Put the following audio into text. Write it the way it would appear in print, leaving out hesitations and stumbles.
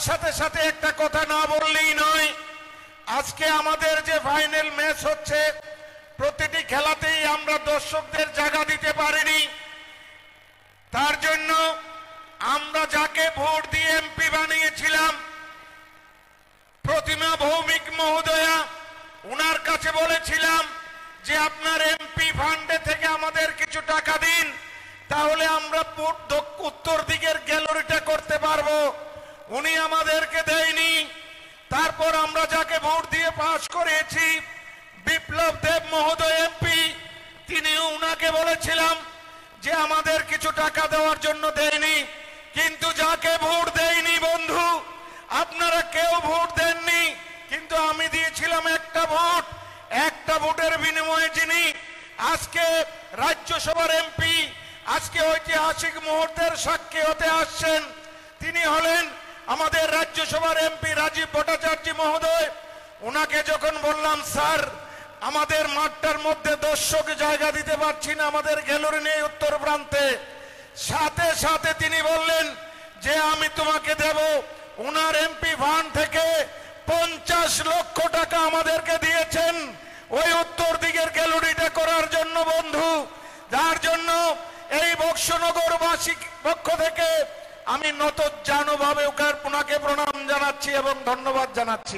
সাথে সাথে একটা কথা না বললেই নয়, আজকে আমাদের যে ফাইনাল ম্যাচ হচ্ছে প্রতিটি খেলাতেই আমরা দর্শকদের জায়গা দিতে পারিনি। তার জন্য আমরা যাকে ভোট দিয়ে এমপি বানিয়েছিলাম প্রতিমা ভৌমিক মহোদয়া, উনার কাছে বলেছিলাম যে আপনার এমপি ফান্ডে থেকে আমাদের কিছু টাকা দিন, তাহলে আমরা উত্তর দিকের গ্যালারিটা করতে পারবো। উনি আমাদেরকে দেয়নি। তারপর আমরা যাকে ভোট দিয়ে পাস করেছি বিপ্লব দেব মহোদয় এমপি, তিনিও উনাকে বলেছিলাম যে আমাদের কিছু টাকা দেওয়ার জন্য দেয়নি। কিন্তু যাকে ভোট দেয়নি বন্ধু, আপনারা কেউ ভোট দেননি, কিন্তু আমি দিয়েছিলাম একটা ভোট। একটা ভোটের বিনিময়ে যিনি আজকে রাজ্যসভার এমপি, আজকে ঐতিহাসিক মুহূর্তের সাক্ষী হতে আসছেন, তিনি হলেন আমাদের রাজ্যসভার এমপি রাজীব ভট্টাচার্য মহোদয়। ওনাকে যখন বললাম স্যার আমাদের মাঠটার মধ্যে দর্শক জায়গা দিতে পারছি না, আমাদের গ্যালারি নেই উত্তর প্রান্তে, সাথে সাথে তিনি বললেন যে আমি তোমাকে দেব। ওনার এমপি ফান্ড থেকে 50 লক্ষ টাকা আমাদেরকে দিয়েছেন ওই উত্তর দিকের গ্যালারিটা করার জন্য বন্ধু। যার জন্য এই বক্সনগরবাসীর পক্ষ থেকে আমি নতজানুভাবে ওনাকে প্রণাম জানাচ্ছি এবং ধন্যবাদ জানাচ্ছি।